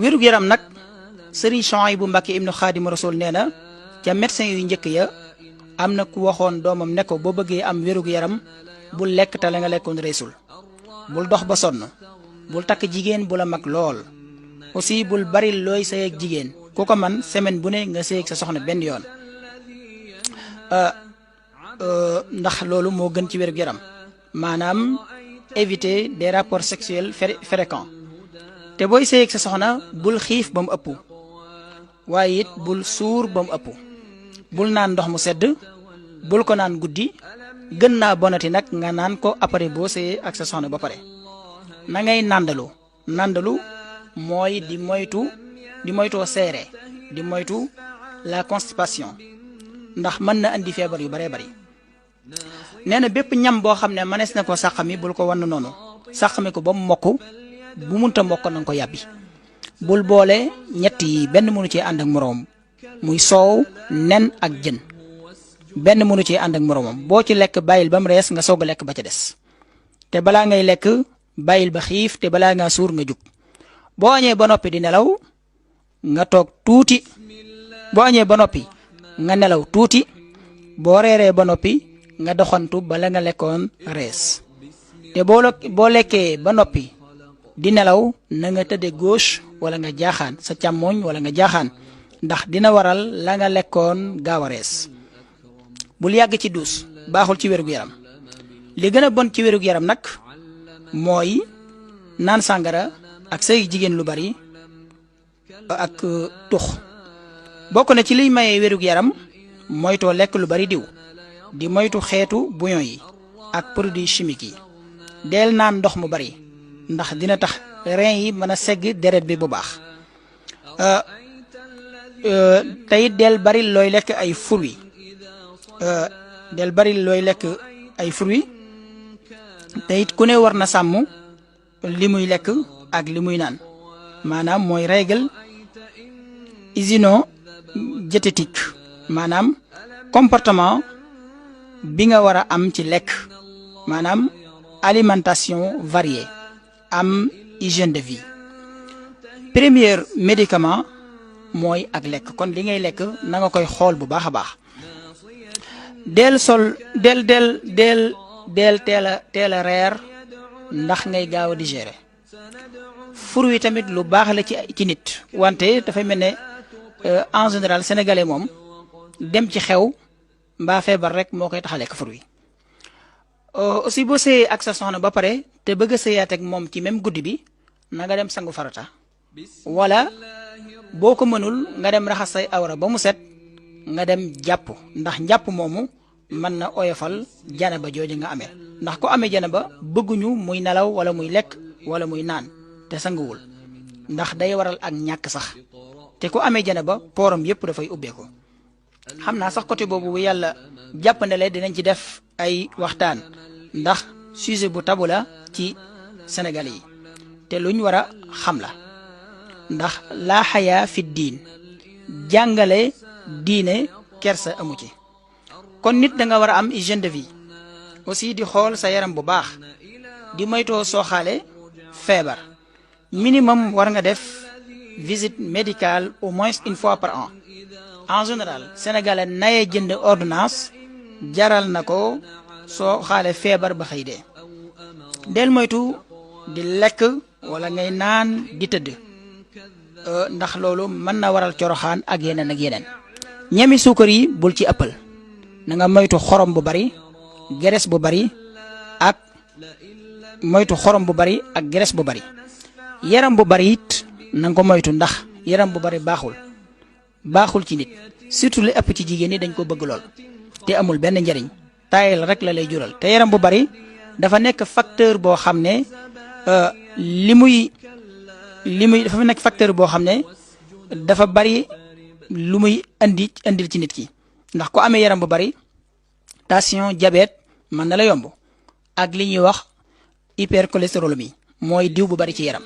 wérug yaram nag sëriñ Souhaïbou Mbacké ibnu Xaadimu Rasuul nee na ca médecin yu njëkk ya am na ku waxoon doomam ne ko boo bëggee am wérug yaram bul lekk te la nga lekkoon reesul bul dox ba sonn bul takk jigéen bu la mag lool aussi bul bari looy sëy ak jigéen ku ko man semaine bu ne nga sëy ak sa soxna benn yoon ndax loolu moo gën ci wérug yaram maanaam éviter des rapports sexuels fréquents te booy sëy ak sa soxna bul xiif ba mu ëpp waaye it bul suur ba mu ëpp bul naan ndox mu sedd bul ko naan guddi gën naa bonati nag nga naan ko après boo sëyee ak sa soxna ba pare na ngay nandalu mooy di moytoo seere di moytu la constipation ndax mën na andi feebar yu baree bari nee na bépp ñam boo xam ne mënees na ko sàqami bul ko wann noonu sàqami ko ba mu mokk bu munta mokk na nga ko yàbbi bul boole ñett yi benn mënu cee ànd ak moroomam muy soow nen ak jën benn mënu cee ànd ak moroomam boo ci lekk bàyyil ba mu rees nga soog a lekk ba ca des te balaa ngay lekk bàyyil ba xiif te balaa ngaa suur nga jug boo añee ba noppi di nelaw nga toog tuuti boo añee ba noppi nga nelaw tuuti boo reeree ba noppi nga doxantu bala nga lekkoon rees te boo lekkee ba noppi di nelaw na nga tëdde gauche wala nga jaaxaan sa càmmooñ wala nga jaaxaan ndax dina waral la nga lekkoon gaaw a rees bul yàgg ci duus baaxul ci wérug yaram li gën a bon ci wérug yaram nag mooy naan sàngara ak say jigéen lu bari ak tux bokk na ci liy mayee wérug yaram moytoo lekk lu bari diw di moytu xeetu bouillon yi ak produits chimiques yi deel naan ndox mu bari ndax dina tax rein yi mën a segg deret bi bu baax tey del bari looy lekk ay fruits te it ku ne war na sàmm li muy lekk ak li muy naan maanaam mooy règle hygiéno-diététique maanaam comportement bi nga war a am ci lekk maanaam alimentation variée am hygiène de vie premier médicament mooy ak lekk kon li ngay lekk na nga koy xool bu baax a baax del teel a reer ndax ngay gaaw a digérer fruit yi tamit lu baax la ci nit wante dafay mel ne en général sénégalais moom dem ci xew mbaa feebar rek moo koy tax a lekk fruit aussi boo sëyee ak sa soxna ba pare te bëgg a sëyaat ak moom ci même guddi bi na nga dem sangu farata wala boo ko mënul nga dem raxas say awra ba mu set nga dem jàpp ndax njàpp moomu mën na oyofal janaba jooju nga amee ndax ko amee janaba bëgguñu muy nelaw wala muy lekk wala muy naan te sanguwul ndax day waral ak ñàkk sax te ku amee janaba pooram yépp dafay ubbeeku xam naa sax côté boobu bu yàlla jàppandale dinañ ci def ay waxtaan ndax sujet bu tabu la ci Sénégal yi te luñ war a xam la ndax laa xayaa fi diin jàngale diine kersa amu ci kon nit da nga war a am hygiène de vie aussi di xool sa yaram bu baax di moytoo sooxaale feebar minimum war nga def visite médicale au moins une fois par an en général sénégalais naye jënd ordonnance jaral na ko soo xaale feebar ba xëy dee del moytu di lekk wala ngay naan di tëdd ndax loolu mën na waral coroxaan ak yeneen ñami suukar yi bul ci ëppal na nga moytu xorom bu bari graisse bu bari ak graisse bu bari yaram bu bari it na nga ko moytu ndax yaram bu bari baaxul ci nit surtout li ëpp ci jigéen ñi dañ ko bëgg lool te amul benn njariñ taayal rek la lay jural te yaram bu bari dafa nekk facteur boo xam ne dafa nekk facteur boo xam ne dafa bari lu muy andil ci nit ki ndax ko amee yaram bu bari tension diabète mën na la yomb ak li ñuy wax hypercholestérolémie mooy diw bu bari ci yaram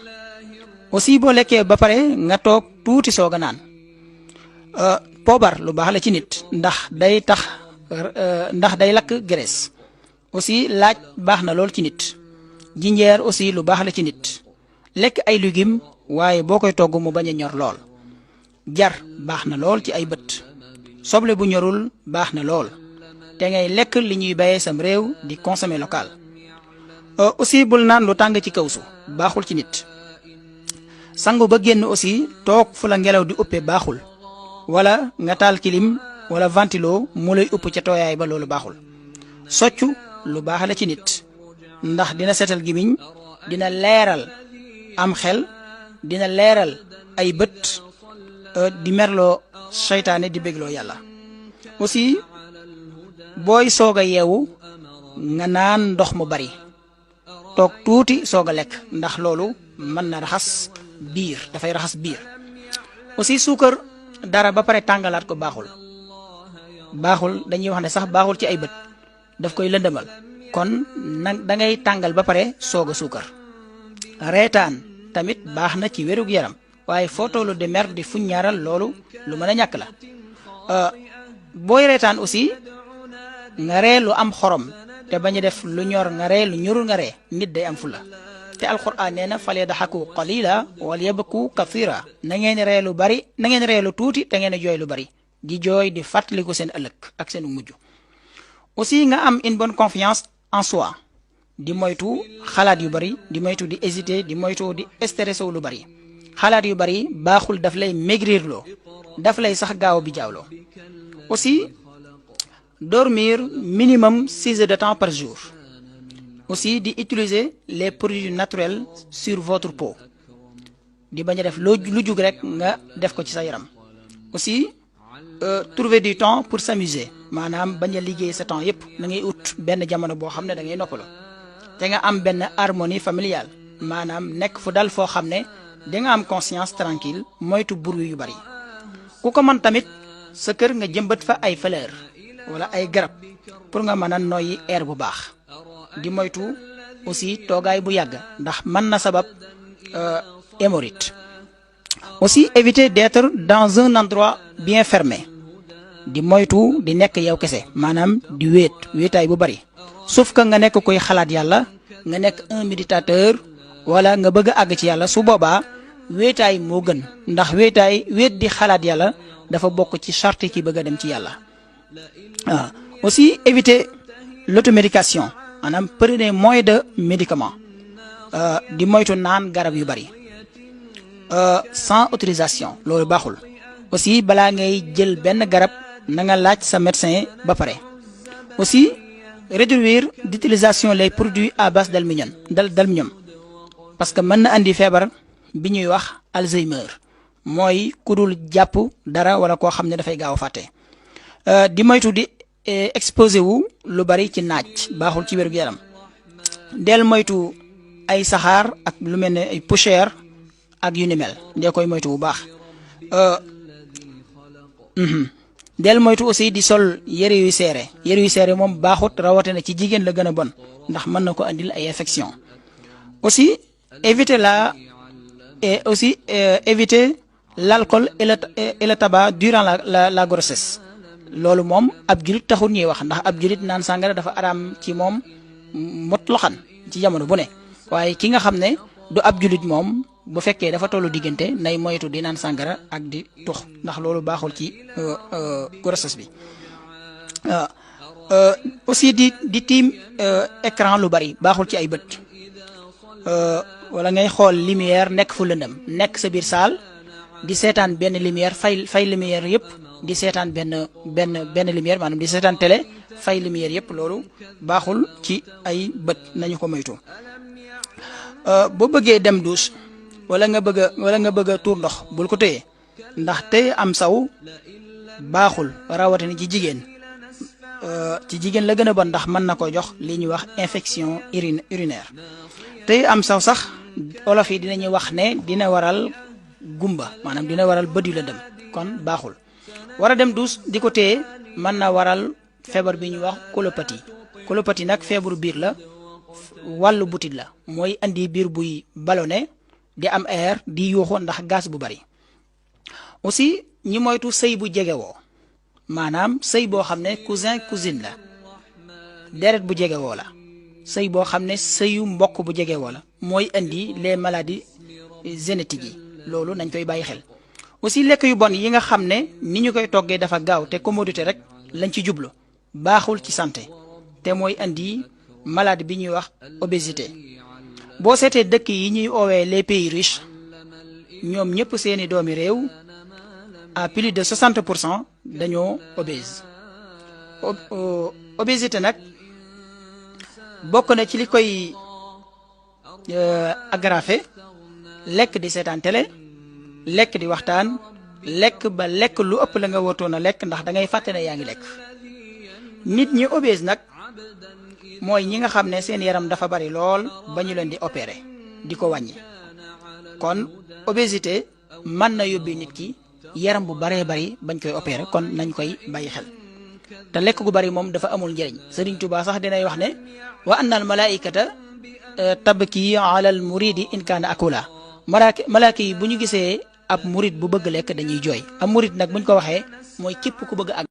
aussi boo lekkee ba pare nga toog tuuti soog a naan poobar lu baax la ci nit ndax day lakk graisse aussi laaj baax na lool ci nit jinjeer aussi lu baax la ci nit lekk ay légumes waaye boo koy togg mu bañ a ñor lool. jar baax na lool ci ay bët. soble bu ñorul baax na lool. te ngay lekk li ñuy bayee sam réew di consommer local. aussi bul naan lu tàng ci kawsu baaxul ci nit. sangu ba génn aussi toog fu la ngelaw di uppee baaxul. wala nga taal kilim wala ventilo mu lay upp ca tooyaay ba loolu baaxul. soccu lu baax la ci nit ndax dina seetal gimiñ dina leeral am xel dina leeral ay bët di merloo seytaane di bégloo yàlla. aussi booy soog a yeewu nga naan ndox mu bari toog tuuti soog a lekk ndax loolu mën na raxas biir dafay raxas biir. aussi suukar dara ba pare tàngalaat ko baaxul dañuy wax ne sax baaxul ci ay bët daf koy lëndëmal kon nag da ngay tàngal ba pare soog a suukar. reetaan tamit baax na ci wérug yaram waaye foo tollu de mer di fuñ ñaaral loolu lu mën a ñàkk la. booy reetaan aussi nga ree lu am xorom te bañ a def lu ñor nga ree lu ñorul nga ree nit day am fulla te alquran nee na fal yadhaku qalila wal yabku kathira na ngeen ree lu bari na ngeen ree lu tuuti te ngeen jooy lu bari di jooy di fàttaliku seen ëllëg ak seen mujj. aussi nga am une bonne confiance en soi di moytu xalaat yu bari di moytu di hésiter di moytu di stressé wu lu bari. xalaat yu bari baaxul daf lay maigrir loo daf lay sax gaaw bi jaawloo. aussi dormir minimum 6 heures de temps par jour. aussi di utiliser les produits naturels sur votre peau di bañ a def lu jug rek nga def ko ci sa yaram. aussi trouver du temps pour s'amuser maanaam bañ a liggéey sa temps yépp da ngay ut benn jamono boo xam ne da ngay noppalu te nga am benn harmonie familiale maanaam nekk fu dal foo xam ne da nga am conscience tranquille moytu bruit yu bari. ku ko mën tamit sa kër nga jëmbat fa ay fleur wala ay garab pour nga mën a noyyi air bu baax. di moytu aussi toogaay bu yàgg ndax mën na sabab hémorroïde. aussi éviter d'être dans un endroit bien fermé di moytu di nekk yow kese maanaam di wéetaay bu bari sauf que nga nekk koy xalaat yàlla nga nekk un méditateur wala nga bëgg a àgg ci yàlla su boobaa wéetaay moo gën ndax wéet di xalaat yàlla dafa bokk ci charte ki bëgg a dem ci yàlla. aussi éviter l'automédication maanaam prenez moins de médicaments di moytu naan garab yu bari sans autorisation loolu baaxul. aussi balaa ngay jël benn garab na nga laaj sa médecin ba pare. aussi réduire d'utilisation les produits à base d'aluminium parce que mën na andi feebar bi ñuy wax Alzheimer mooy ku dul jàpp dara wala koo xam ne dafay gaaw a fàtte. di moytu di exposé wu lu bari ci naaj baaxul ci wér gu yaram. del moytu ay saxaar ak lu mel ne ay poussière ak yu ni mel ndee koy moytu bu baax. del moytu aussi di sol yëre yu seere moom baaxut rawatina ci jigéen la gën a bon ndax mën na ko andil ay infection. aussi éviter l'alcool et le tabac durant la grossesse loolu moom ab julit taxul ñuy wax ndax ab julit naan sàngara dafa araam ci moom mot loxan ci jamono bu ne waaye ki nga xam ne du ab julit moom bu fekkee dafa tollu diggante nay moytu di naan sàngara ak di tux ndax loolu baaxul ci grossesse bi. aussi di tiim écran lu bari baaxul ci ay bët wala ngay xool lumière nekk fu lëndëm nekk sa biir saal di seetaan benn lumière fay lumière yëpp di seetaan benn lumière maanaam di seetaan télé fay lumière yëpp loolu baaxul ci ay bët nañu ko moytu. boo bëggee dem douche wala nga bëgg a tuur ndox bul ko téye ndax téye am saw baaxul rawatina ci jigéen la gën a bon ndax mën na ko jox li ñuy wax infection urinaire. téye am saw sax olof yi dinañuy wax ne dina waral gumba maanaam dina waral bët yu la dem kon baaxul. war a dem douche di ko téye mën na waral feebar bi ñuy wax colopathie nag feebaru biir la wàllu butit la mooy andi biir buy ballonné di am air di yuuxu ndax gaz bu bari. aussi ñi moytu sëy bu jegewoo maanaam sëy boo xam ne cousin cousine la deret bu jegewoo la sëy boo xam ne sëyu mbokk bu jegewoo la mooy indi les maladies génétique yi loolu nañ koy bàyyi xel. aussi lekk yu bon yi nga xam ne ni ñu koy toggee dafa gaaw te commodité rek lañ ci jublu baaxul ci santé te mooy andi maladie bi ñuy wax obésité. boo seetee dëkk yi ñuy oowee les pays riches ñoom ñëpp seeni doomi réew à plus de 60% dañoo obèse. obésité nag bokk na ci li koy aggravé lekk di seetaan télé lekk di waxtaan lekk ba lekk lu ëpp la nga watoon a lekk ndax da ngay fàtte ne yaa ngi lekk. nit ñi obèse nag mooy ñi nga xam ne seen yaram dafa bari lool ba ñu leen di opérer di ko wàññi. kon obésité mën na yóbbee nit ki yaram bu baree bari bañ koy opérer kon nañ koy bàyyi xel. te lekk gu bari moom dafa amul njëriñ Sëriñ Tuubaa sax dinay wax ne wa anna al malaikata tabki ala al muridi in kaana akula malaaka yi bu ñu gisee ab murid bu bëgg lekk dañuy jooy ab murid nag buñ ko waxee mooy képp ku bëgg ak